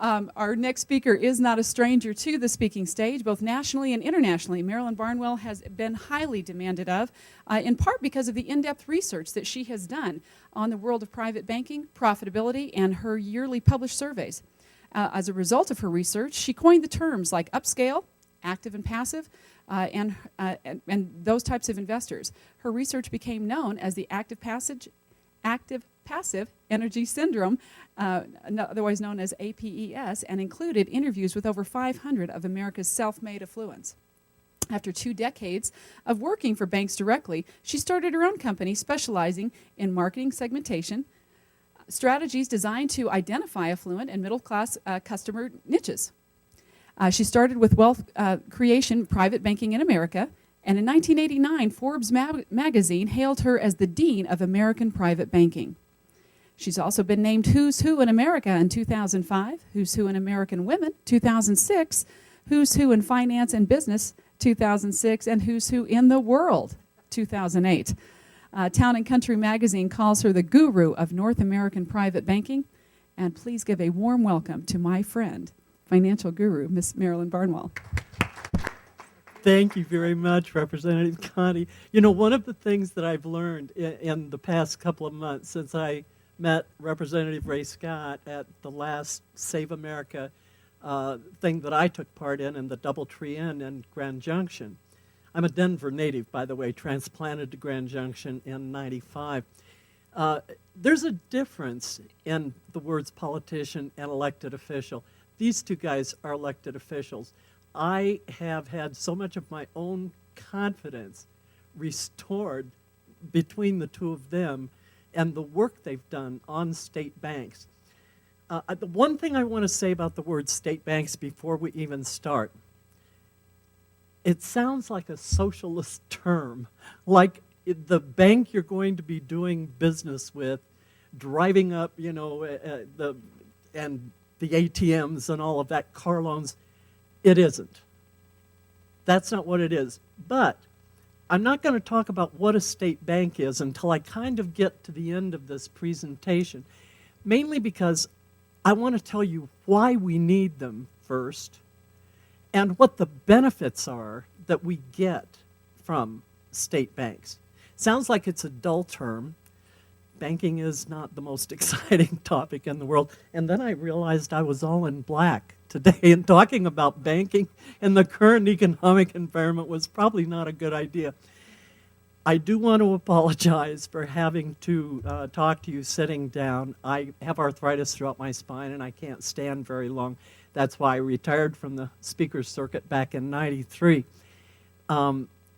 Our next speaker is not a stranger to the speaking stage, both nationally and internationally. Marilyn Barnewall has been highly demanded of, in part because of the in-depth research that she has done on the world of private banking, profitability, and her yearly published surveys. As a result of her research, she coined the terms like upscale, active and passive, and those types of investors. Her research became known as the active-passive energy syndrome, otherwise known as APES, and included interviews with over 500 of America's self-made affluents. After 2 decades of working for banks directly, she started her own company specializing in marketing segmentation, strategies designed to identify affluent and middle-class customer niches. She started with wealth creation, private banking in America, and in 1989, Forbes magazine hailed her as the Dean of American Private Banking. She's also been named Who's Who in America in 2005, Who's Who in American Women, 2006, Who's Who in Finance and Business, 2006, and Who's Who in the World, 2008. Town and Country magazine calls her the guru of North American private banking. And please give a warm welcome to my friend, financial guru, Miss Marilyn Barnewall. Thank you very much, Representative Connie. You know, one of the things that I've learned in the past couple of months since I met Representative Ray Scott at the last Save America thing that I took part in the Doubletree Inn in Grand Junction. I'm a Denver native, by the way, transplanted to Grand Junction in '95. There's a difference in the words politician and elected official. These two guys are elected officials. I have had so much of my own confidence restored between the two of them and the work they've done on state banks. The one thing I want to say about the word state banks before we even start, it sounds like a socialist term, like the bank you're going to be doing business with, driving up, you know, the ATMs and all of that, car loans. It isn't. That's not what it is. But I'm not going to talk about what a state bank is until I kind of get to the end of this presentation, mainly because I want to tell you why we need them first and what the benefits are that we get from state banks. Sounds like it's a dull term. Banking is not the most exciting topic in the world. And then I realized I was all in black today, and talking about banking in the current economic environment was probably not a good idea. I do want to apologize for having to talk to you sitting down. I have arthritis throughout my spine, and I can't stand very long. That's why I retired from the speaker's circuit back in '93.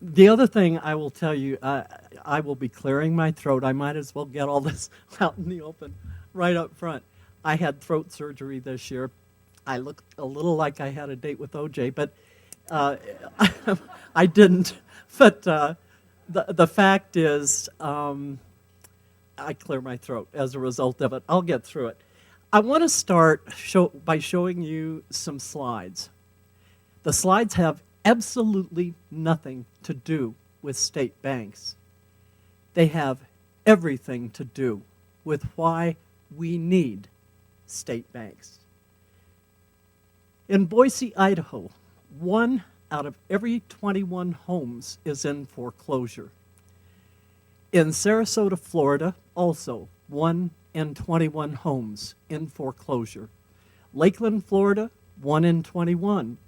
The other thing I will tell you, I will be clearing my throat. I might as well get all this out in the open right up front. I had throat surgery this year. I looked a little like I had a date with OJ, but I didn't. But the fact is, I clear my throat as a result of it. I'll get through it. I want to start by showing you some slides. The slides have absolutely nothing to do with state banks. They have everything to do with why we need state banks. In Boise, Idaho, 1 out of every 21 homes is in foreclosure. In Sarasota, Florida, also 1 in 21 homes in foreclosure. Lakeland, Florida, 1 in 21.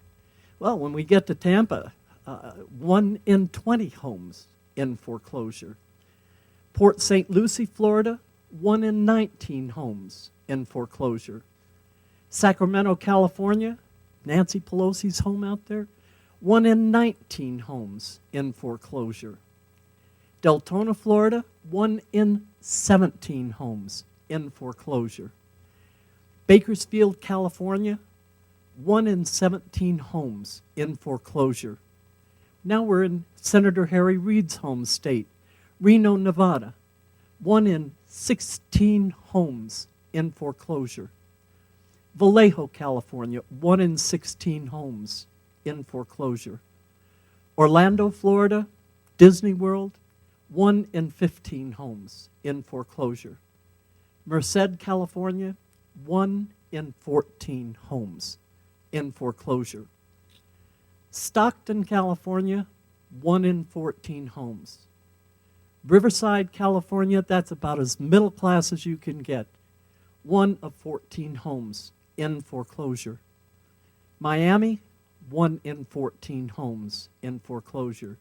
Well, when we get to Tampa, 1 in 20 homes in foreclosure. Port St. Lucie, Florida, 1 in 19 homes in foreclosure. Sacramento, California, Nancy Pelosi's home out there, 1 in 19 homes in foreclosure. Deltona, Florida, 1 in 17 homes in foreclosure. Bakersfield, California, 1 in 17 homes in foreclosure. Now we're in Senator Harry Reid's home state, Reno, Nevada, 1 in 16 homes in foreclosure. Vallejo, California, 1 in 16 homes in foreclosure. Orlando, Florida, Disney World, 1 in 15 homes in foreclosure. Merced, California, 1 in 14 homes in foreclosure. Stockton, California, 1 in 14 homes. Riverside, California, that's about as middle class as you can get. 1 of 14 homes in foreclosure. Miami, 1 in 14 homes in foreclosure.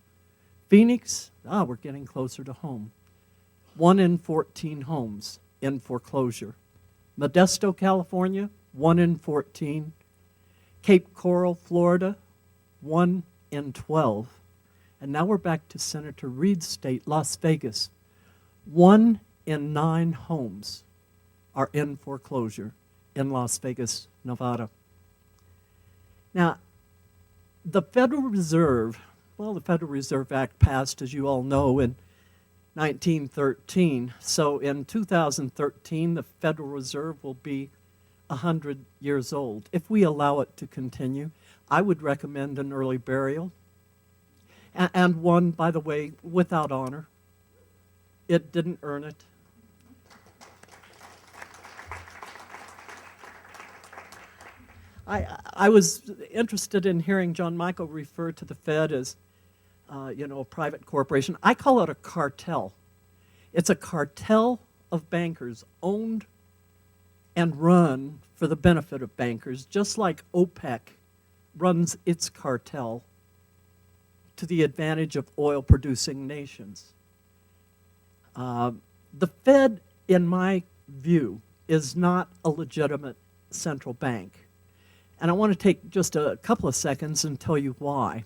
Phoenix, we're getting closer to home. 1 in 14 homes in foreclosure. Modesto, California, 1 in 14. Cape Coral, Florida, 1 in 12. And now we're back to Senator Reed's state, Las Vegas. 1 in 9 homes are in foreclosure in Las Vegas, Nevada. Now, the Federal Reserve, well, the Federal Reserve Act passed, as you all know, in 1913. So in 2013, the Federal Reserve will be 100 years old. If we allow it to continue, I would recommend an early burial, and one, by the way, without honor. It didn't earn it. I was interested in hearing John Michael refer to the Fed as, a private corporation. I call it a cartel. It's a cartel of bankers owned and run for the benefit of bankers, just like OPEC runs its cartel to the advantage of oil-producing nations. The Fed, in my view, is not a legitimate central bank. And I want to take just a couple of seconds and tell you why.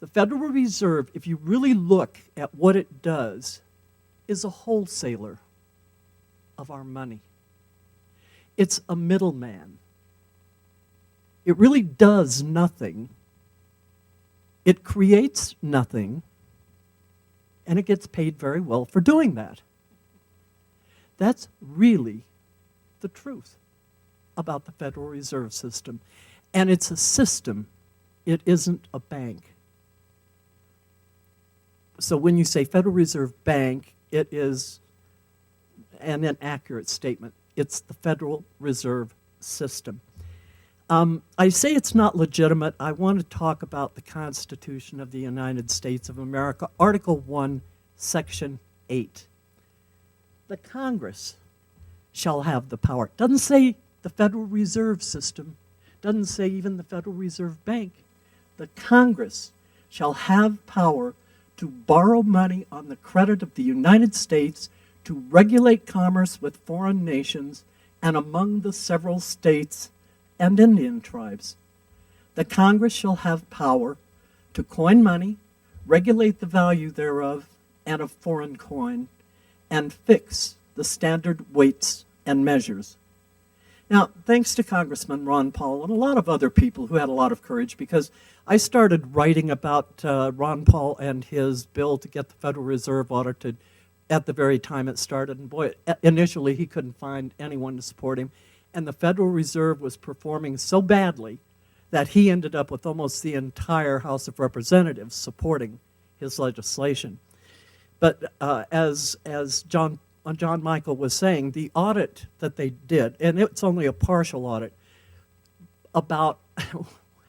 The Federal Reserve, if you really look at what it does, is a wholesaler of our money. It's a middleman. It really does nothing. It creates nothing, and it gets paid very well for doing that. That's really the truth about the Federal Reserve System. And it's a system. It isn't a bank. So when you say Federal Reserve Bank, it is an inaccurate statement. It's the Federal Reserve System. I say it's not legitimate. I want to talk about the Constitution of the United States of America, Article 1, Section 8. The Congress shall have the power. It doesn't say the Federal Reserve System. Doesn't say even the Federal Reserve Bank. The Congress shall have power to borrow money on the credit of the United States to regulate commerce with foreign nations and among the several states and Indian tribes. The Congress shall have power to coin money, regulate the value thereof and of foreign coin, and fix the standard weights and measures. Now, thanks to Congressman Ron Paul and a lot of other people who had a lot of courage, because I started writing about Ron Paul and his bill to get the Federal Reserve audited at the very time it started. And boy, initially he couldn't find anyone to support him. And the Federal Reserve was performing so badly that he ended up with almost the entire House of Representatives supporting his legislation. But as John Michael was saying, the audit that they did, and it's only a partial audit, about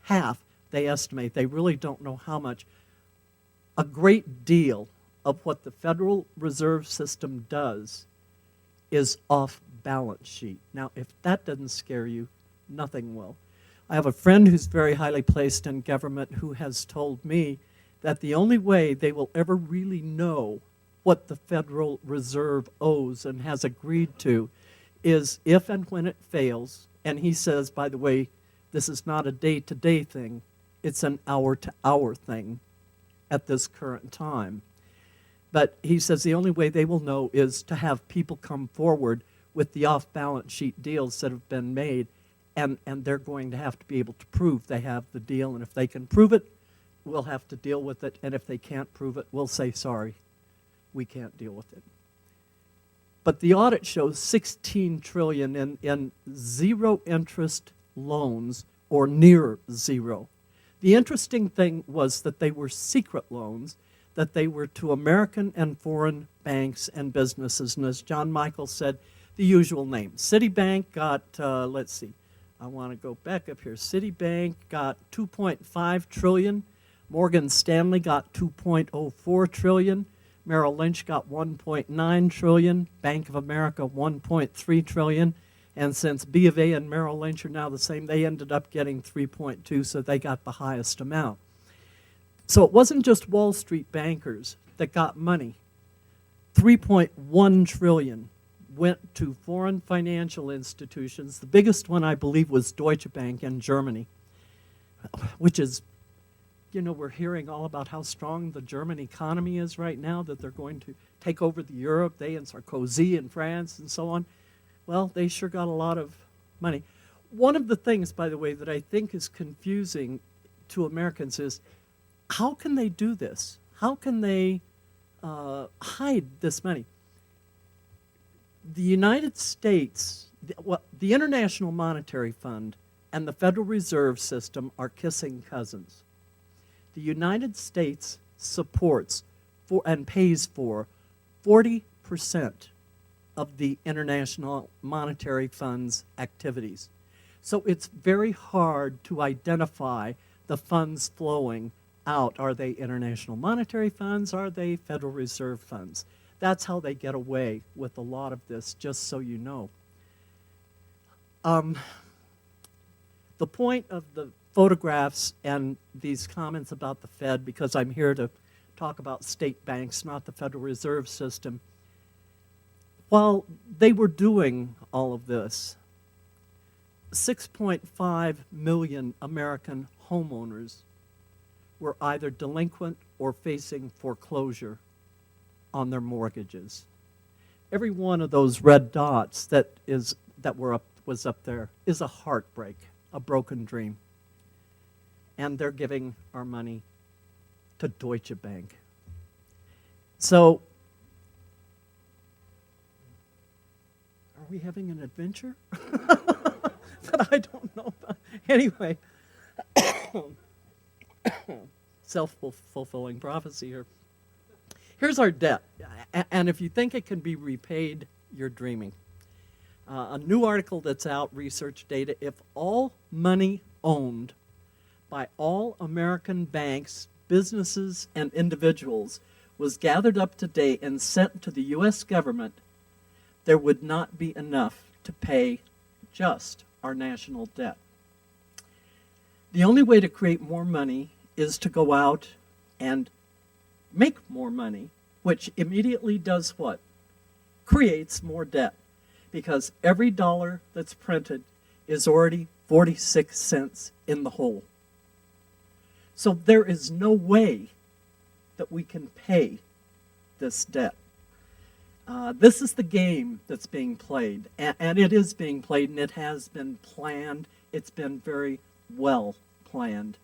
half, they estimate, they really don't know how much, a great deal of what the Federal Reserve System does is off balance sheet. Now, if that doesn't scare you, nothing will. I have a friend who's very highly placed in government who has told me that the only way they will ever really know what the Federal Reserve owes and has agreed to is if and when it fails, and he says, by the way, this is not a day-to-day thing, it's an hour-to-hour thing at this current time. But he says the only way they will know is to have people come forward with the off-balance sheet deals that have been made, and they're going to have to be able to prove they have the deal, and if they can prove it, we'll have to deal with it, and if they can't prove it, we'll say, sorry, we can't deal with it. But the audit shows $16 trillion in zero-interest loans, or near zero. The interesting thing was that they were secret loans, that they were to American and foreign banks and businesses, and as John Michael said, the usual names. Citibank got, I want to go back up here. Citibank got 2.5 trillion. Morgan Stanley got 2.04 trillion. Merrill Lynch got 1.9 trillion. Bank of America 1.3 trillion. And since B of A and Merrill Lynch are now the same, they ended up getting 3.2, so they got the highest amount. So it wasn't just Wall Street bankers that got money. 3.1 trillion went to foreign financial institutions. The biggest one, I believe, was Deutsche Bank in Germany, which is, you know, we're hearing all about how strong the German economy is right now, that they're going to take over the Europe, they and Sarkozy in France and so on. Well, they sure got a lot of money. One of the things, by the way, that I think is confusing to Americans is, how can they do this? How can they hide this money? The United States, the International Monetary Fund and the Federal Reserve System are kissing cousins. The United States supports and pays for 40% of the International Monetary Fund's activities. So it's very hard to identify the funds flowing out. Are they international monetary funds? Are they Federal Reserve funds? That's how they get away with a lot of this, just so you know. The point of the photographs and these comments about the Fed, because I'm here to talk about state banks, not the Federal Reserve System, while they were doing all of this, 6.5 million American homeowners were either delinquent or facing foreclosure on their mortgages. Every one of those red dots that was up there is a heartbreak, a broken dream. And they're giving our money to Deutsche Bank. So, are we having an adventure? That I don't know about. Anyway, self-fulfilling prophecy here. Here's our debt, and if you think it can be repaid, you're dreaming. A new article that's out, research data, if all money owned by all American banks, businesses, and individuals was gathered up today and sent to the U.S. government, there would not be enough to pay just our national debt. The only way to create more money is to go out and make more money, which immediately does what? Creates more debt, because every dollar that's printed is already 46 cents in the hole. So there is no way that we can pay this debt. This is the game that's being played, and it is being played, and it has been planned. It's been very well planned.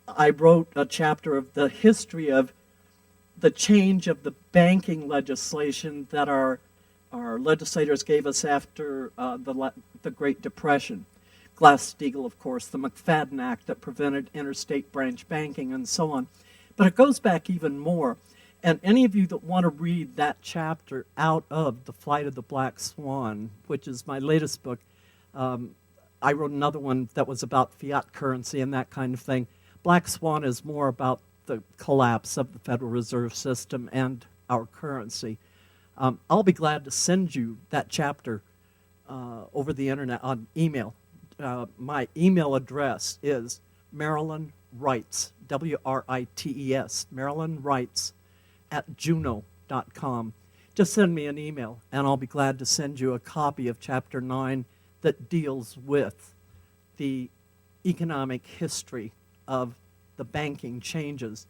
I wrote a chapter of the history of the change of the banking legislation that our legislators gave us after the Great Depression. Glass-Steagall, of course, the McFadden Act that prevented interstate branch banking and so on. But it goes back even more. And any of you that want to read that chapter out of The Flight of the Black Swan, which is my latest book, I wrote another one that was about fiat currency and that kind of thing. Black Swan is more about the collapse of the Federal Reserve System and our currency. I'll be glad to send you that chapter over the internet on email. My email address is Marilyn Writes, W-R-I-T-E-S, Marilyn Writes @juno.com. Just send me an email, and I'll be glad to send you a copy of Chapter 9 that deals with the economic history of the banking changes.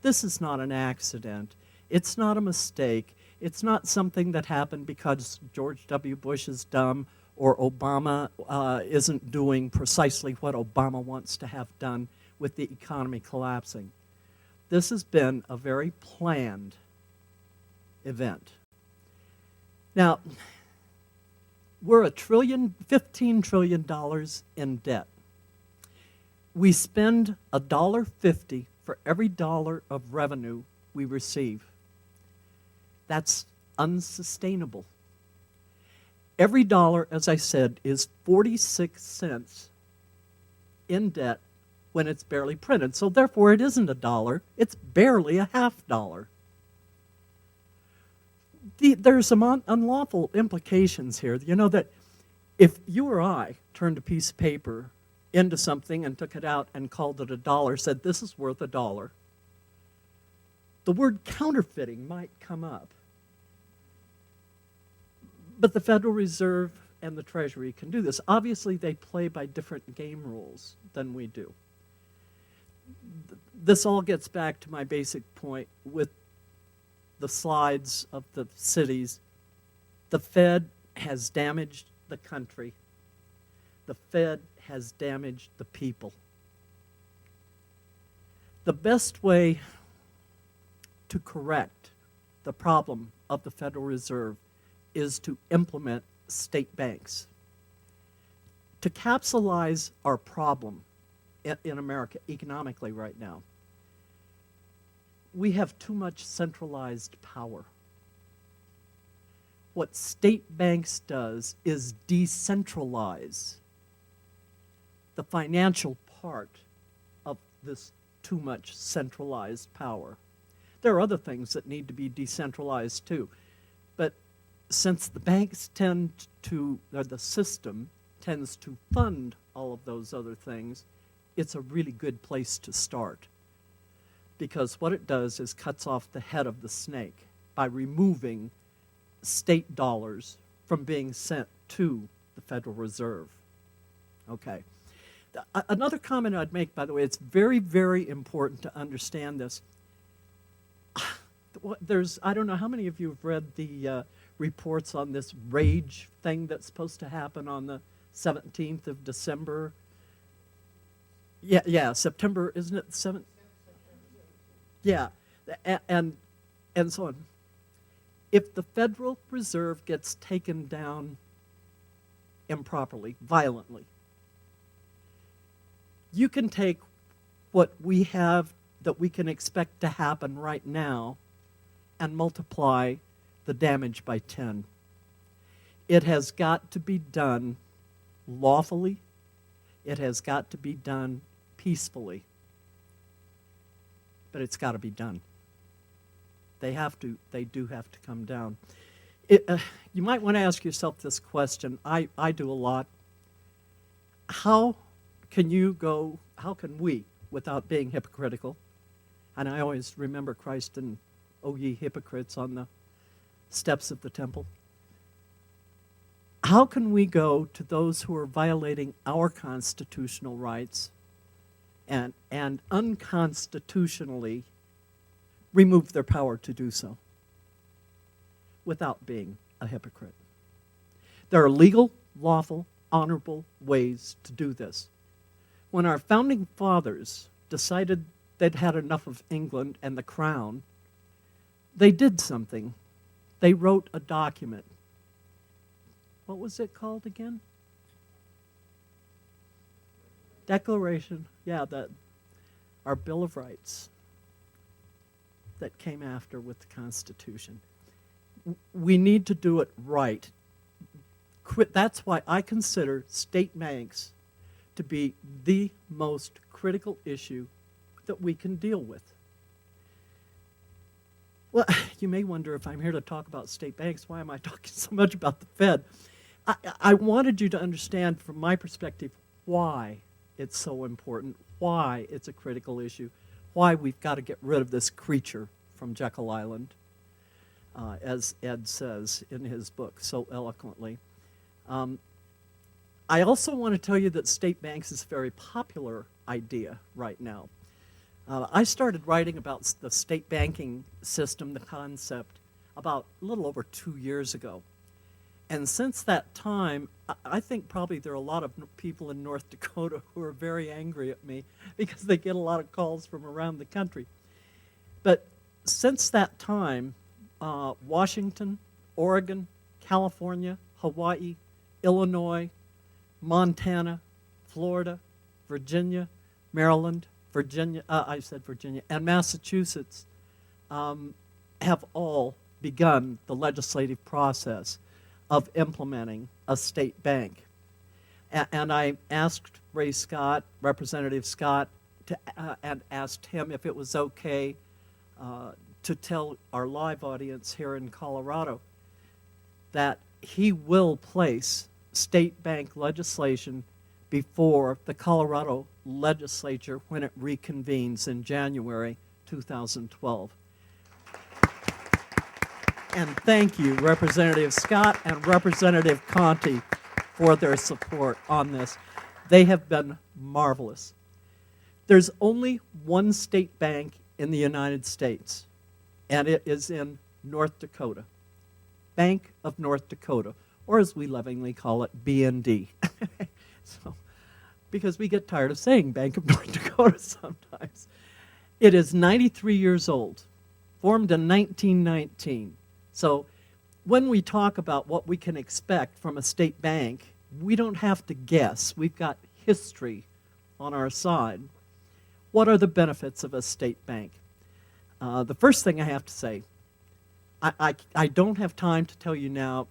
This is not an accident. It's not a mistake. It's not something that happened because George W. Bush is dumb or Obama isn't doing precisely what Obama wants to have done with the economy collapsing. This has been a very planned event. Now, we're $15 trillion in debt. We spend $1.50 for every dollar of revenue we receive. That's unsustainable. Every dollar, as I said, is 46 cents in debt when it's barely printed. So therefore, it isn't a dollar. It's barely a half dollar. There's some unlawful implications here. You know that if you or I turned a piece of paper into something and took it out and called it a dollar, said this is worth a dollar, the word counterfeiting might come up. But the Federal Reserve and the Treasury can do this. Obviously, they play by different game rules than we do. This all gets back to my basic point with the slides of the cities. The Fed has damaged the country. The Fed has damaged the people. The best way to correct the problem of the Federal Reserve is to implement state banks. To capsulize our problem in America economically right now, we have too much centralized power. What state banks does is decentralize the financial part of this too much centralized power. There are other things that need to be decentralized too, but since the banks tend to, or the system tends to fund all of those other things, it's a really good place to start. Because what it does is cuts off the head of the snake by removing state dollars from being sent to the Federal Reserve. Okay. Another comment I'd make, by the way, it's very, very important to understand this. I don't know how many of you have read the reports on this rage thing that's supposed to happen on the 17th of December. Yeah, September, isn't it the 7th? Yeah, and so on. If the Federal Reserve gets taken down improperly, violently, you can take what we have that we can expect to happen right now and multiply the damage by 10. It has got to be done lawfully. It has got to be done peacefully. But it's got to be done. They do have to come down. You might want to ask yourself this question. I do a lot. How can we, without being hypocritical, and I always remember Christ and "O ye hypocrites" on the steps of the temple. How can we go to those who are violating our constitutional rights and unconstitutionally remove their power to do so without being a hypocrite? There are legal, lawful, honorable ways to do this. When our founding fathers decided they'd had enough of England and the crown, they did something. They wrote a document. What was it called again? Declaration. Yeah, our Bill of Rights that came after with the Constitution. We need to do it right. That's why I consider state banks to be the most critical issue that we can deal with. Well, you may wonder, if I'm here to talk about state banks, why am I talking so much about the Fed? I wanted you to understand from my perspective why it's so important, why it's a critical issue, why we've got to get rid of this creature from Jekyll Island, as Ed says in his book so eloquently. I also want to tell you that state banks is a very popular idea right now. I started writing about the state banking system, the concept, about a little over 2 years ago. And since that time, I think probably there are a lot of people in North Dakota who are very angry at me because they get a lot of calls from around the country. But since that time, Washington, Oregon, California, Hawaii, Illinois, Montana, Florida, Virginia, Maryland, Virginia, and Massachusetts have all begun the legislative process of implementing a state bank. And I asked Ray Scott, Representative Scott, and asked him if it was okay to tell our live audience here in Colorado that he will place state bank legislation before the Colorado legislature when it reconvenes in January 2012. And thank you, Representative Scott and Representative Conti, for their support on this. They have been marvelous. There's only one state bank in the United States, and it is in North Dakota. Bank of North Dakota, or as we lovingly call it, BND. So, because we get tired of saying Bank of North Dakota sometimes. It is 93 years old, formed in 1919. So when we talk about what we can expect from a state bank, we don't have to guess. We've got history on our side. What are the benefits of a state bank? The first thing I have to say, I don't have time to tell you now,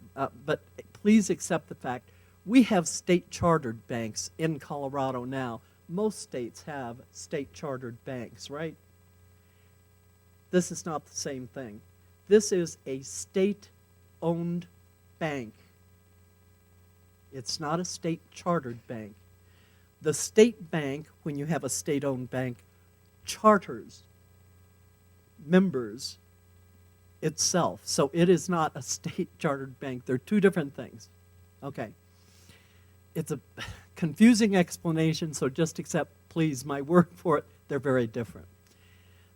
but please accept the fact we have state chartered banks in Colorado now. Most states have state chartered banks, right? This is not the same thing. This is a state-owned bank. It's not a state-chartered bank. The state bank, when you have a state-owned bank, charters members itself. So it is not a state-chartered bank. They're two different things. Okay. It's a confusing explanation, so just accept, please, my word for it. They're very different.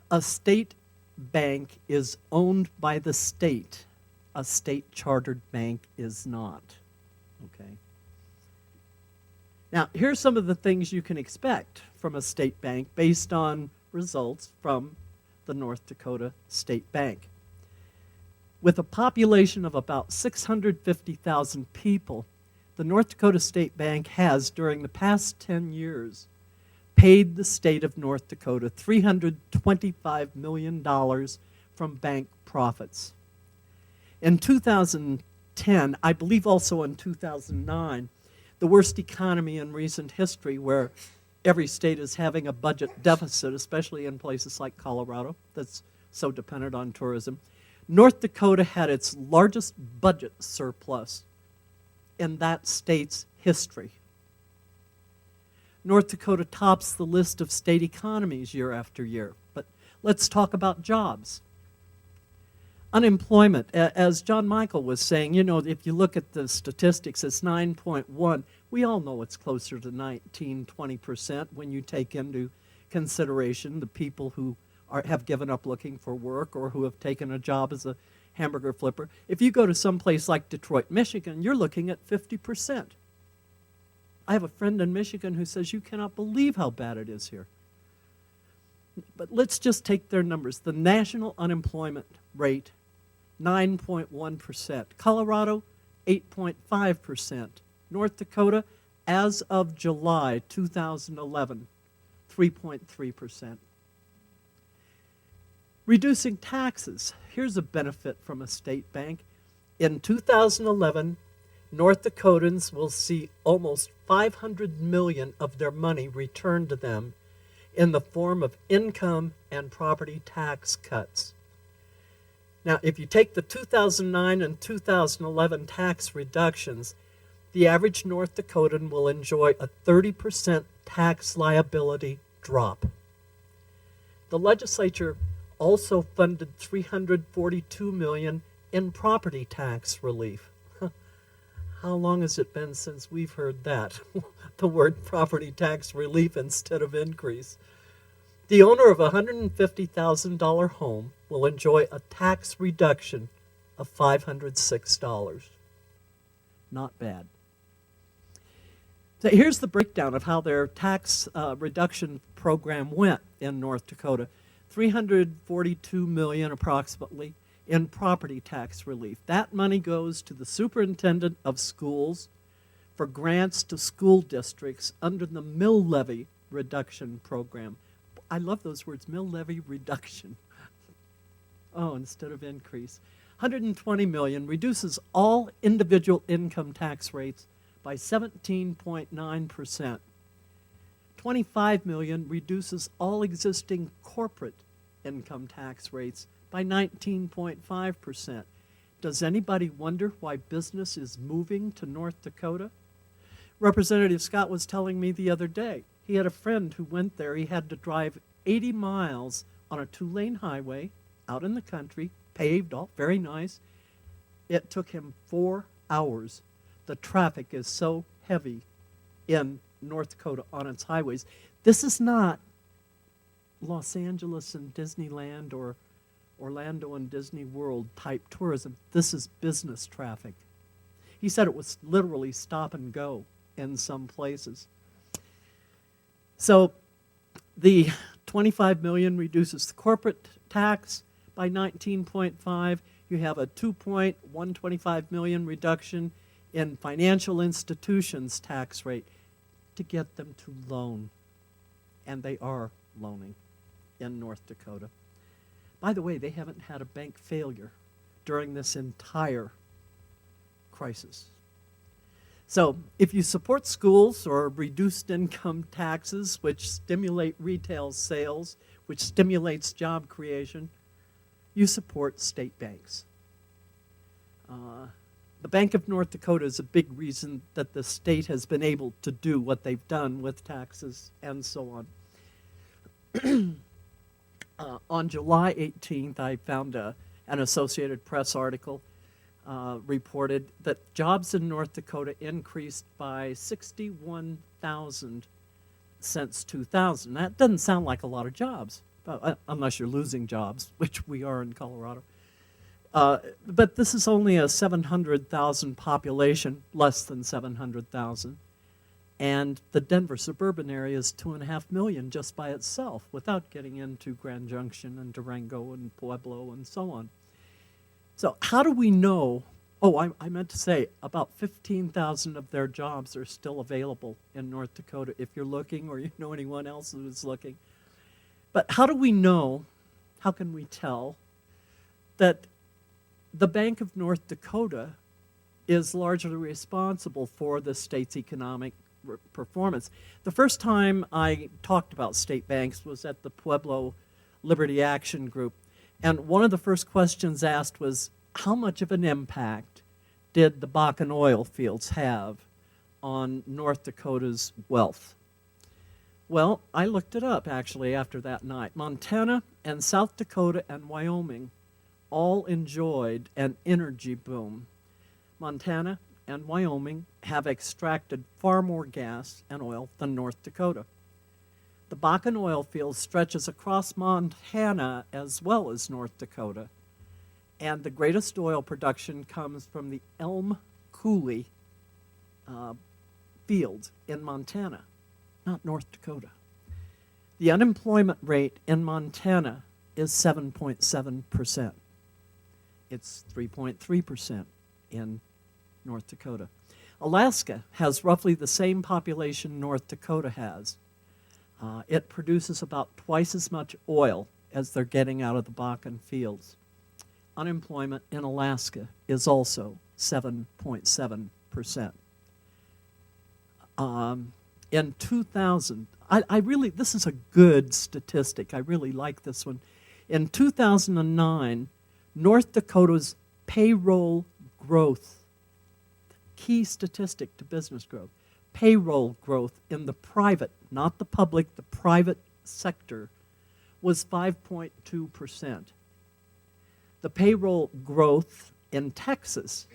A state bank is owned by the state. A state-chartered bank is not. Okay. Now, here's some of the things you can expect from a state bank based on results from the North Dakota State Bank. With a population of about 650,000 people, the North Dakota State Bank has, during the past 10 years, paid the state of North Dakota $325 million from bank profits. In 2010, I believe also in 2009, the worst economy in recent history, where every state is having a budget deficit, especially in places like Colorado that's so dependent on tourism, North Dakota had its largest budget surplus in that state's history. North Dakota tops the list of state economies year after year. But let's talk about jobs. Unemployment, as John Michael was saying, you know, if you look at the statistics, it's 9.1. We all know it's closer to 19, 20% when you take into consideration the people who have given up looking for work or who have taken a job as a hamburger flipper. If you go to some place like Detroit, Michigan, you're looking at 50%. I have a friend in Michigan who says you cannot believe how bad it is here. But let's just take their numbers. The national unemployment rate, 9.1%. Colorado, 8.5%. North Dakota, as of July 2011, 3.3%. Reducing taxes. Here's a benefit from a state bank. In 2011, North Dakotans will see almost $500 million of their money returned to them in the form of income and property tax cuts. Now, if you take the 2009 and 2011 tax reductions, the average North Dakotan will enjoy a 30% tax liability drop. The legislature also funded $342 million in property tax relief. How long has it been since we've heard that? The word property tax relief instead of increase. The owner of a $150,000 home will enjoy a tax reduction of $506. Not bad. So here's the breakdown of how their tax reduction program went in North Dakota. $342 million approximately in property tax relief. That money goes to the superintendent of schools for grants to school districts under the mill levy reduction program. I love those words, mill levy reduction. Oh, instead of increase. 120 million reduces all individual income tax rates by 17.9%. 25 million reduces all existing corporate income tax rates by 19.5%. Does anybody wonder why business is moving to North Dakota? Representative Scott was telling me the other day, he had a friend who went there. He had to drive 80 miles on a 2-lane highway out in the country, paved, all very nice. It took him 4 hours. The traffic is so heavy in North Dakota on its highways. This is not Los Angeles and Disneyland or Orlando and Disney World type tourism. This is business traffic. He said it was literally stop and go in some places. So the 25 million reduces the corporate tax by 19.5. You have a 2.125 million reduction in financial institutions tax rate to get them to loan. And they are loaning in North Dakota. By the way, they haven't had a bank failure during this entire crisis. So if you support schools or reduced income taxes, which stimulate retail sales, which stimulates job creation, you support state banks. The Bank of North Dakota is a big reason that the state has been able to do what they've done with taxes and so on. On July 18th, I found an Associated Press article reported that jobs in North Dakota increased by 61,000 since 2000. That doesn't sound like a lot of jobs, unless you're losing jobs, which we are in Colorado. But this is only a 700,000 population, less than 700,000. And the Denver suburban area is 2.5 million just by itself, without getting into Grand Junction and Durango and Pueblo and so on. So how do we know? Oh, I meant to say about 15,000 of their jobs are still available in North Dakota if you're looking or you know anyone else who is looking. But how do we know, how can we tell that the Bank of North Dakota is largely responsible for the state's economic performance? The first time I talked about state banks was at the Pueblo Liberty Action Group. And one of the first questions asked was, how much of an impact did the Bakken oil fields have on North Dakota's wealth? Well, I looked it up actually after that night. Montana and South Dakota and Wyoming all enjoyed an energy boom. Montana and Wyoming have extracted far more gas and oil than North Dakota. The Bakken oil field stretches across Montana as well as North Dakota, and the greatest oil production comes from the Elm Coulee field in Montana, not North Dakota. The unemployment rate in Montana is 7.7%. It's 3.3% in North Dakota. Alaska has roughly the same population North Dakota has. It produces about twice as much oil as they're getting out of the Bakken fields. Unemployment in Alaska is also 7.7%. In 2000, this is a good statistic. I really like this one. In 2009, North Dakota's payroll growth, key statistic to business growth, payroll growth in the private, not the public, the private sector, was 5.2%. The payroll growth in Texas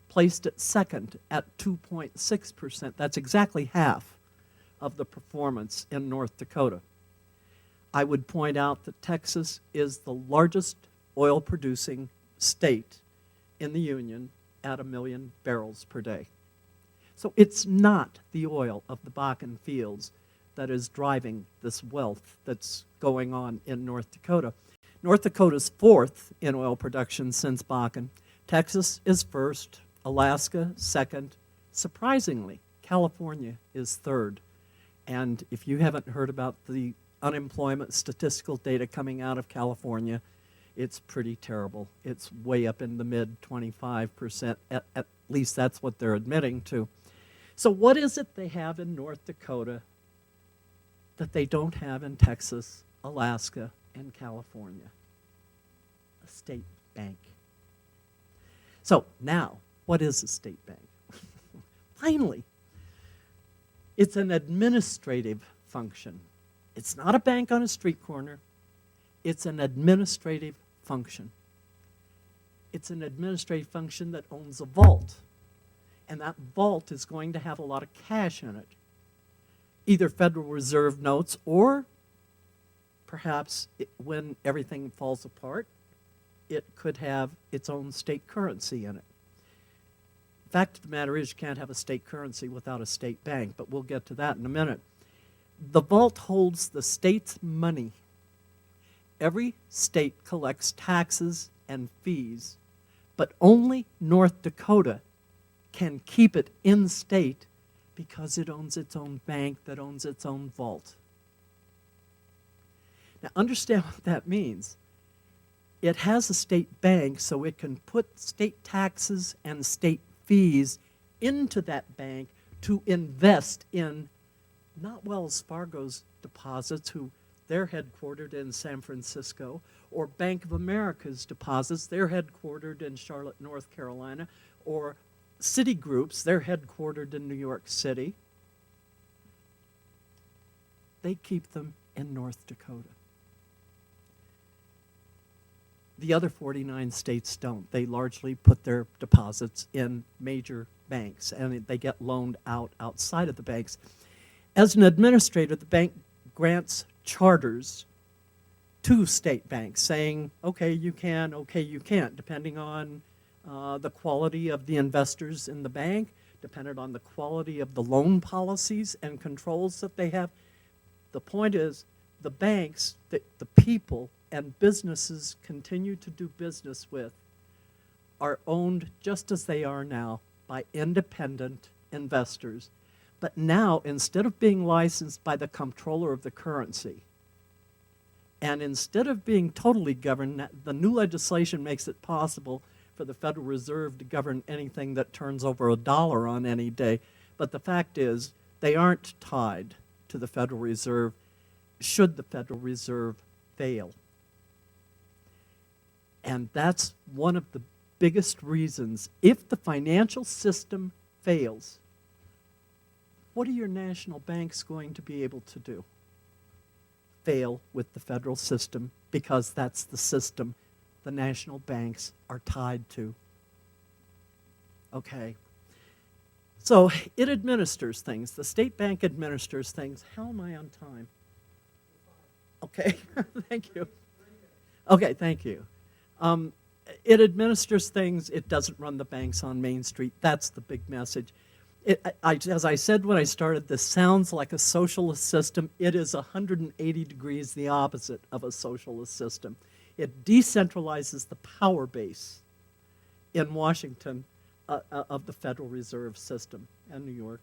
placed it second at 2.6%. That's exactly half of the performance in North Dakota. I would point out that Texas is the largest oil-producing state in the Union at 1 million barrels per day. So it's not the oil of the Bakken fields that is driving this wealth that's going on in North Dakota. North Dakota's fourth in oil production since Bakken. Texas is first, Alaska second. Surprisingly, California is third. And if you haven't heard about the unemployment statistical data coming out of California, it's pretty terrible. It's way up in the mid 25%. At least that's what they're admitting to. So what is it they have in North Dakota that they don't have in Texas, Alaska, and California? A state bank. So now, what is a state bank? Finally, it's an administrative function. It's not a bank on a street corner. It's an administrative function. It's an administrative function that owns a vault. And that vault is going to have a lot of cash in it. Either Federal Reserve notes or perhaps when everything falls apart, it could have its own state currency in it. Fact of the matter is you can't have a state currency without a state bank, but we'll get to that in a minute. The vault holds the state's money. Every state collects taxes and fees, but only North Dakota can keep it in state because it owns its own bank that owns its own vault. Now understand what that means. It has a state bank so it can put state taxes and state fees into that bank to invest in not Wells Fargo's deposits, who they're headquartered in San Francisco, or Bank of America's deposits, they're headquartered in Charlotte, North Carolina, or Citigroups, they're headquartered in New York City. They keep them in North Dakota. The other 49 states don't. They largely put their deposits in major banks, and they get loaned out outside of the banks. As an administrator, the bank grants charters to state banks saying, okay, you can, okay, you can't, depending on the quality of the investors in the bank, depending on the quality of the loan policies and controls that they have. The point is, the banks that the people and businesses continue to do business with are owned just as they are now by independent investors. But now, instead of being licensed by the comptroller of the currency, and instead of being totally governed, the new legislation makes it possible for the Federal Reserve to govern anything that turns over $1 on any day. But the fact is, they aren't tied to the Federal Reserve should the Federal Reserve fail. And that's one of the biggest reasons. If the financial system fails, what are your national banks going to be able to do? Fail with the federal system, because that's the system the national banks are tied to. Okay. So it administers things. The state bank administers things. How am I on time? Okay, thank you. Okay, thank you. It administers things. It doesn't run the banks on Main Street. That's the big message. As I said when I started, this sounds like a socialist system. It is 180 degrees the opposite of a socialist system. It decentralizes the power base in Washington of the Federal Reserve System and New York.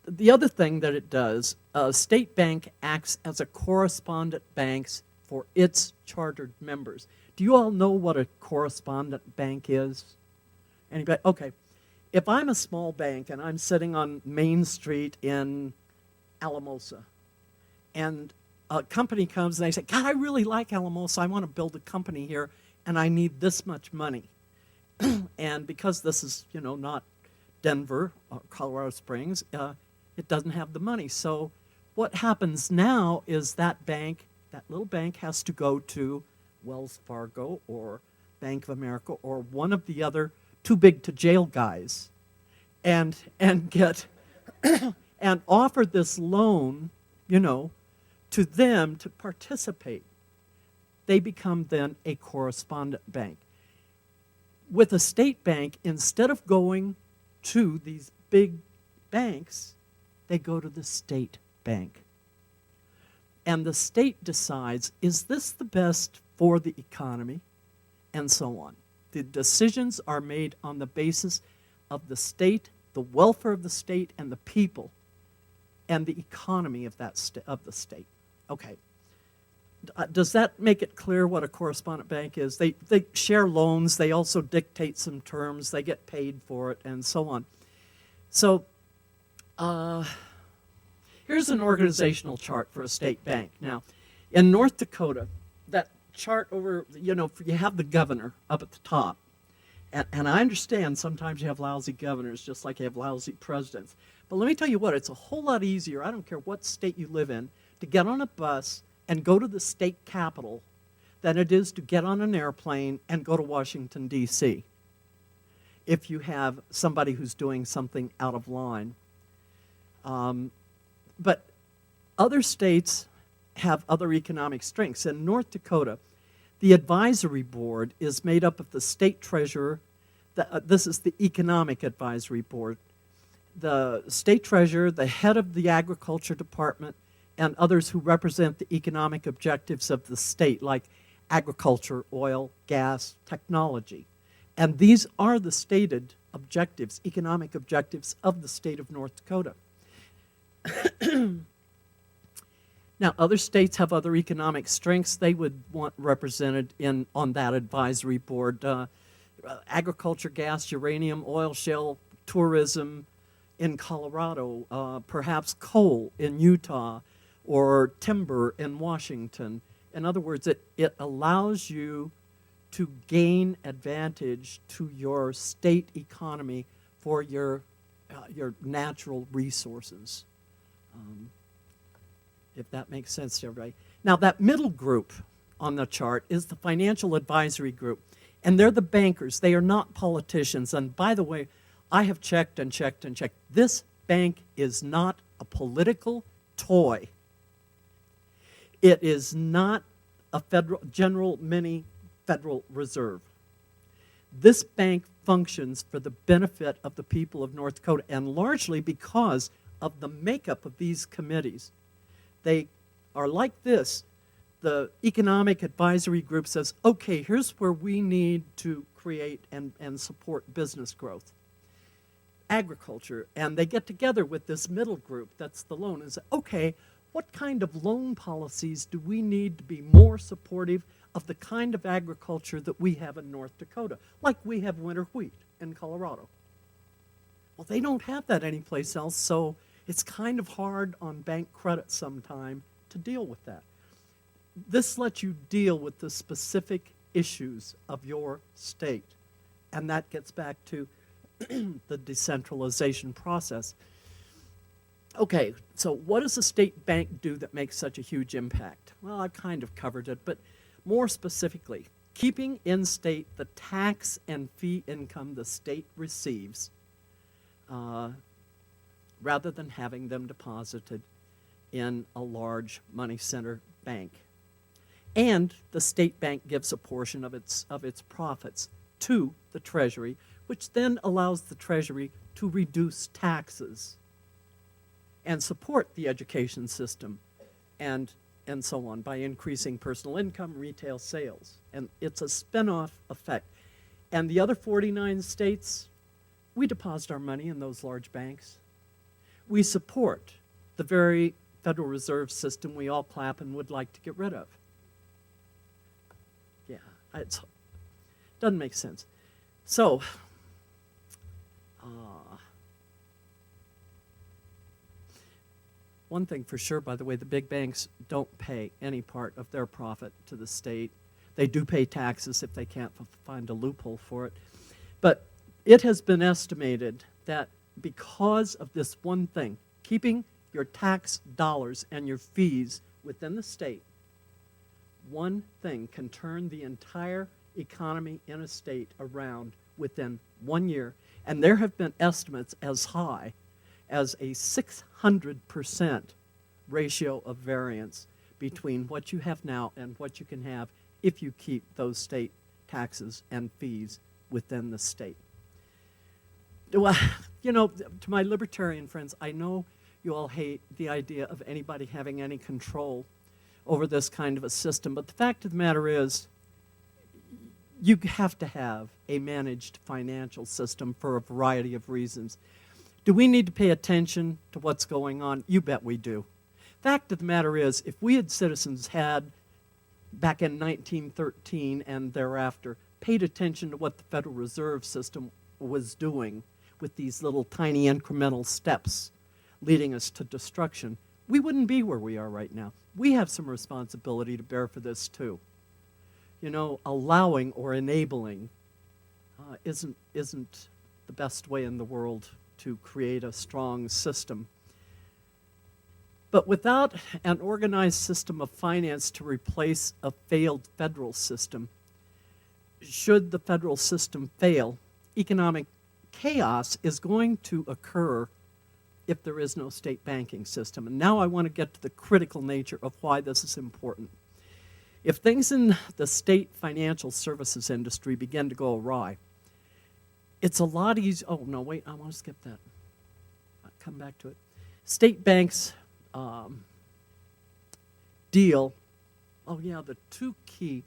The other thing that it does, a state bank acts as a correspondent bank for its chartered members. Do you all know what a correspondent bank is? Anybody? Okay. If I'm a small bank and I'm sitting on Main Street in Alamosa, and a company comes and they say, God, I really like Alamosa. I want to build a company here, and I need this much money. And because this is, not Denver or Colorado Springs, it doesn't have the money. So what happens now is that bank, that little bank, has to go to Wells Fargo or Bank of America or one of the other too big to jail guys and get and offer this loan, to them to participate. They become then a correspondent bank. With a state bank, instead of going to these big banks, they go to the state bank. And the state decides, is this the best for the economy? And so on. The decisions are made on the basis of the state, the welfare of the state and the people, and the economy of of the state. Okay. Does that make it clear what a correspondent bank is? They share loans. They also dictate some terms. They get paid for it, and so on. So here's an organizational chart for a state bank. Now, in North Dakota, that chart over, you have the governor up at the top. And I understand sometimes you have lousy governors, just like you have lousy presidents. But let me tell you what, it's a whole lot easier, I don't care what state you live in, to get on a bus and go to the state capitol than it is to get on an airplane and go to Washington, D.C. if you have somebody who's doing something out of line. But other states have other economic strengths. In North Dakota, the advisory board is made up of the state treasurer. This is the economic advisory board. The state treasurer, the head of the agriculture department, and others who represent the economic objectives of the state, like agriculture, oil, gas, technology. And these are the stated objectives, economic objectives of the state of North Dakota. Now, other states have other economic strengths they would want represented on that advisory board. Agriculture, gas, uranium, oil, shale, tourism in Colorado, perhaps coal in Utah, or timber in Washington. In other words, it allows you to gain advantage to your state economy for your natural resources. If that makes sense to everybody. Now, that middle group on the chart is the financial advisory group, and they're the bankers. They are not politicians. And by the way, I have checked and checked and checked. This bank is not a political toy. It is not a general mini Federal Reserve. This bank functions for the benefit of the people of North Dakota, and largely because of the makeup of these committees. They are like this. The economic advisory group says, okay, here's where we need to create and support business growth. Agriculture, and they get together with this middle group, that's the loan, and say, okay, what kind of loan policies do we need to be more supportive of the kind of agriculture that we have in North Dakota, like we have winter wheat in Colorado? Well, they don't have that anyplace else, so it's kind of hard on bank credit sometime to deal with that. This lets you deal with the specific issues of your state, and that gets back to the decentralization process. Okay, so what does a state bank do that makes such a huge impact? Well, I've kind of covered it, but more specifically, keeping in state the tax and fee income the state receives rather than having them deposited in a large money center bank. And the state bank gives a portion of its profits to the Treasury, which then allows the Treasury to reduce taxes and support the education system and so on by increasing personal income, retail sales. And it's a spin-off effect. And the other 49 states, we deposit our money in those large banks. We support the very Federal Reserve System we all clap and would like to get rid of. Yeah, it doesn't make sense. So, one thing for sure, by the way, the big banks don't pay any part of their profit to the state. They do pay taxes if they can't find a loophole for it. But it has been estimated that because of this one thing, keeping your tax dollars and your fees within the state, one thing can turn the entire economy in a state around within 1 year. And there have been estimates as high as a 600% ratio of variance between what you have now and what you can have if you keep those state taxes and fees within the state. Well, to my libertarian friends, I know you all hate the idea of anybody having any control over this kind of a system, but the fact of the matter is, you have to have a managed financial system for a variety of reasons. Do we need to pay attention to what's going on? You bet we do. Fact of the matter is, if we as citizens had back in 1913 and thereafter, paid attention to what the Federal Reserve System was doing with these little tiny incremental steps leading us to destruction, we wouldn't be where we are right now. We have some responsibility to bear for this too. You know, allowing or enabling isn't the best way in the world to create a strong system. But without an organized system of finance to replace a failed federal system, should the federal system fail, economic chaos is going to occur if there is no state banking system. And now I want to get to the critical nature of why this is important. If things in the state financial services industry begin to go awry, it's a lot easier. Oh, no, wait, I want to skip that. I'll come back to it. State banks deal, oh yeah, the two key,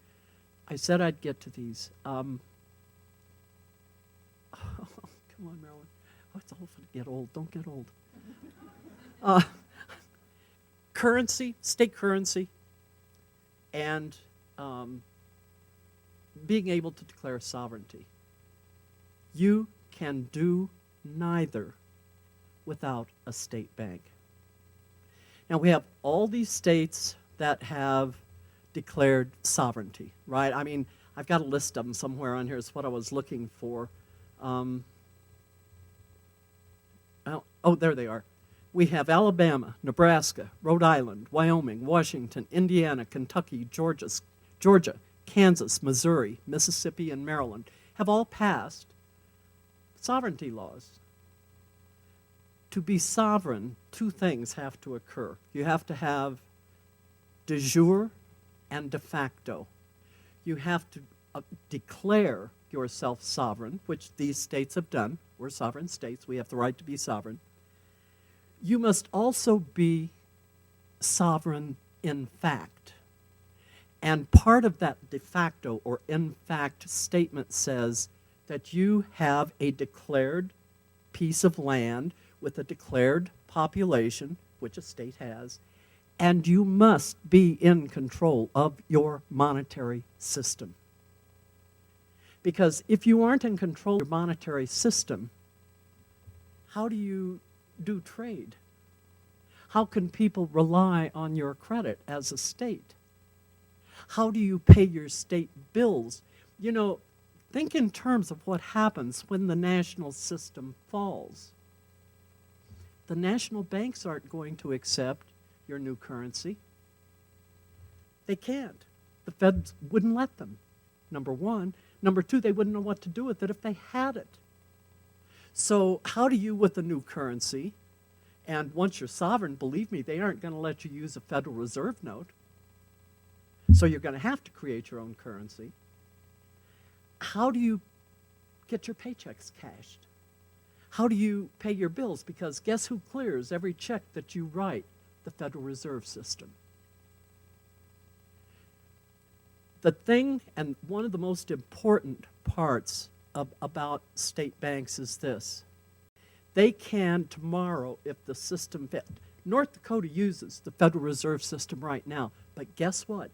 I said I'd get to these. Oh, come on, Marilyn. Oh, it's awful to get old. Don't get old. Currency, state currency, and being able to declare sovereignty. You can do neither without a state bank. Now, we have all these states that have declared sovereignty, right? I mean, I've got a list of them somewhere on here. It's what I was looking for. Oh, there they are. We have Alabama, Nebraska, Rhode Island, Wyoming, Washington, Indiana, Kentucky, Georgia, Kansas, Missouri, Mississippi, and Maryland have all passed sovereignty laws. To be sovereign, two things have to occur. You have to have de jure and de facto. You have to declare yourself sovereign, which these states have done. We're sovereign states. We have the right to be sovereign. You must also be sovereign in fact. And part of that de facto or in fact statement says that you have a declared piece of land with a declared population, which a state has, and you must be in control of your monetary system. Because if you aren't in control of your monetary system, how do you do trade? How can people rely on your credit as a state? How do you pay your state bills? You know, think in terms of what happens when the national system falls. The national banks aren't going to accept your new currency. They can't. The Fed wouldn't let them, number one. Number two, they wouldn't know what to do with it if they had it. So how do you, with a new currency, and once you're sovereign, believe me, they aren't going to let you use a Federal Reserve note. So you're going to have to create your own currency. How do you get your paychecks cashed? How do you pay your bills? Because guess who clears every check that you write? The Federal Reserve System. The thing, and one of the most important parts about state banks is this. They can tomorrow, if the system North Dakota uses the Federal Reserve System right now, but guess what?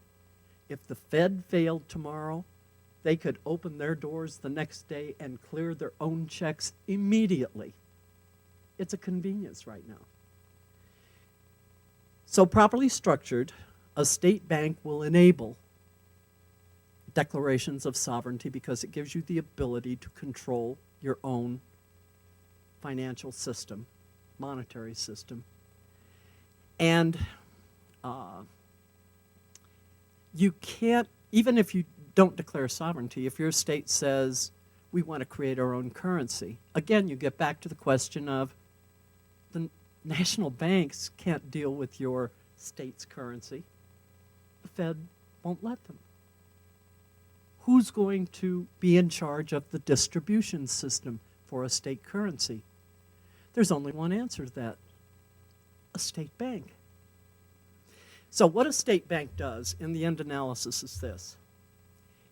If the Fed failed tomorrow, they could open their doors the next day and clear their own checks immediately. It's a convenience right now. So properly structured, a state bank will enable declarations of sovereignty because it gives you the ability to control your own financial system, monetary system. And you can't, even if you don't declare sovereignty, if your state says, we want to create our own currency, again, you get back to the question of the national banks can't deal with your state's currency. The Fed won't let them. Who's going to be in charge of the distribution system for a state currency? There's only one answer to that: a state bank. So what a state bank does in the end analysis is this.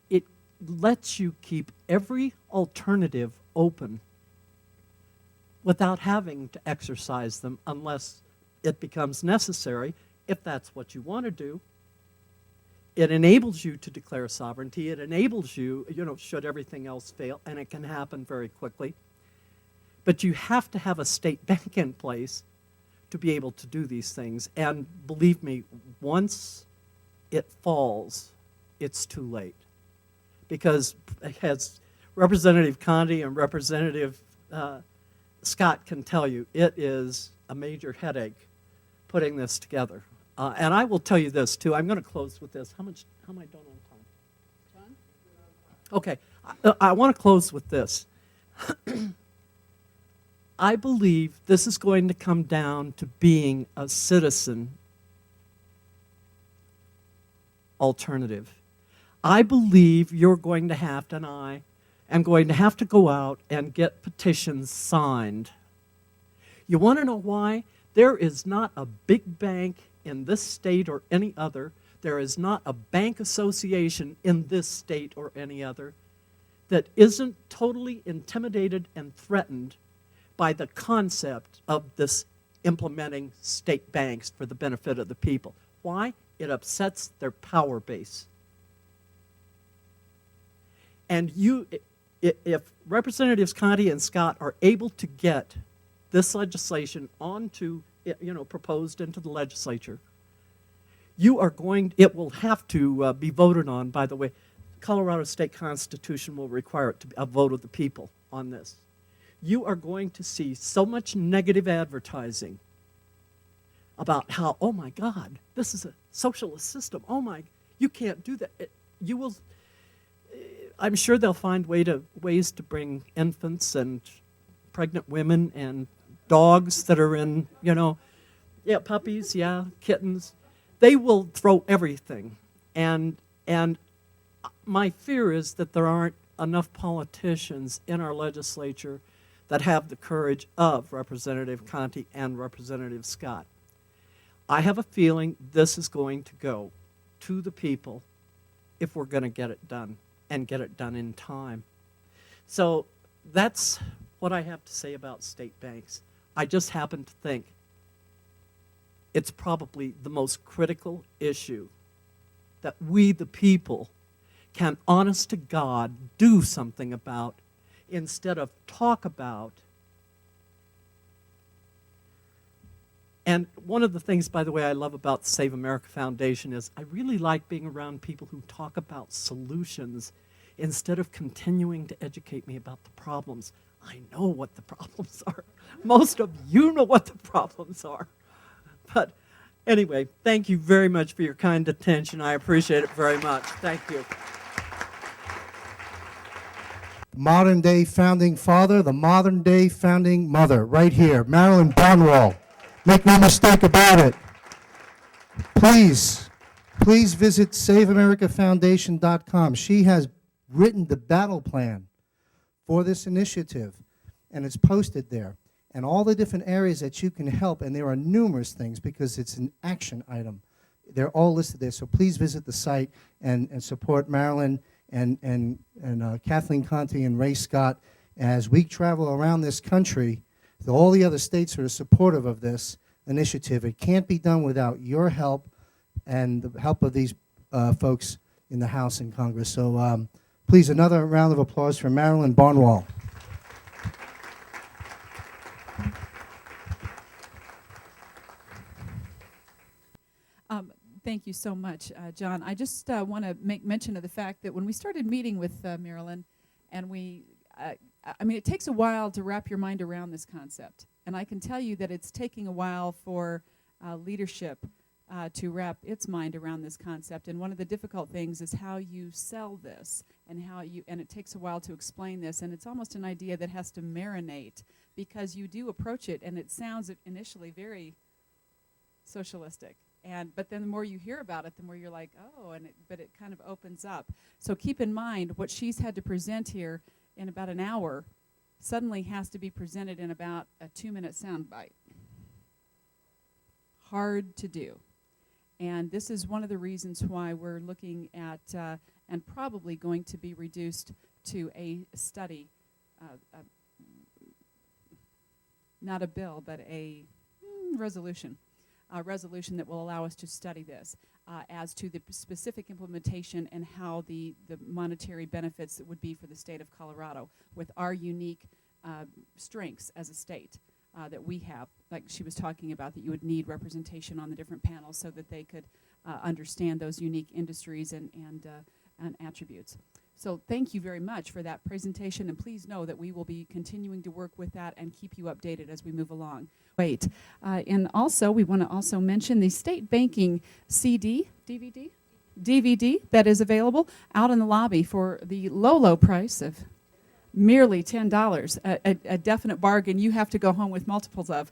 It lets you keep every alternative open without having to exercise them unless it becomes necessary. If that's what you want to do, it enables you to declare sovereignty. It enables you, should everything else fail, and it can happen very quickly. But you have to have a state bank in place to be able to do these things. And believe me, once it falls, it's too late. Because as Representative Conti and Representative Scott can tell you, it is a major headache putting this together. And I will tell you this, too. I'm going to close with this. How am I done on time? John? Okay. I want to close with this. I believe this is going to come down to being a citizen alternative. I believe you're going to have to, and I am going to have to go out and get petitions signed. You want to know why? There is not a big bank in this state or any other. There is not a bank association in this state or any other that isn't totally intimidated and threatened by the concept of this implementing state banks for the benefit of the people. Why? It upsets their power base. And if Representatives Conti and Scott are able to get this legislation onto, proposed into the legislature, it will have to be voted on. By the way, Colorado State Constitution will require it to be a vote of the people on this. You are going to see so much negative advertising about how, oh my God, this is a socialist system. Oh my, you can't do that. I'm sure they'll find ways to bring infants and pregnant women and dogs that are in, puppies, kittens. They will throw everything. And my fear is that there aren't enough politicians in our legislature that have the courage of Representative Conti and Representative Scott. I have a feeling this is going to go to the people if we're going to get it done, and get it done in time. So that's what I have to say about state banks. I just happen to think it's probably the most critical issue that we, the people, can honest to God do something about instead of talk about. And one of the things, by the way, I love about the Save America Foundation is I really like being around people who talk about solutions instead of continuing to educate me about the problems. I know what the problems are. Most of you know what the problems are. But anyway, thank you very much for your kind attention. I appreciate it very much. Thank you. Modern day founding father, the modern day founding mother, right here, Marilyn Barnewall. Make no mistake about it. Please visit SaveAmericaFoundation.com. She has written the battle plan for this initiative, and it's posted there. And all the different areas that you can help, and there are numerous things because it's an action item. They're all listed there, so please visit the site and support Marilyn and Kathleen Conti and Ray Scott as we travel around this country. All the other states are supportive of this initiative. It can't be done without your help and the help of these folks in the House and Congress. So please, another round of applause for Marilyn Barnewall. Thank you so much, John. I just want to make mention of the fact that when we started meeting with Marilyn, and it takes a while to wrap your mind around this concept. And I can tell you that it's taking a while for leadership to wrap its mind around this concept. And one of the difficult things is how you sell this and and it takes a while to explain this. And it's almost an idea that has to marinate because you do approach it and it sounds initially very socialistic. But then the more you hear about it, the more you're like, oh, but it kind of opens up. So keep in mind what she's had to present here in about an hour suddenly has to be presented in about a 2-minute soundbite. Hard to do. And this is one of the reasons why we're looking at and probably going to be reduced to a study, not a bill, but a resolution resolution that will allow us to study this as to the specific implementation and how the monetary benefits that would be for the state of Colorado with our unique strengths as a state that we have. Like she was talking about, that you would need representation on the different panels so that they could understand those unique industries and attributes. So thank you very much for that presentation, and please know that we will be continuing to work with that and keep you updated as we move along. And also we want to also mention the state banking DVD that is available out in the lobby for the low price of merely $10, a definite bargain you have to go home with multiples of.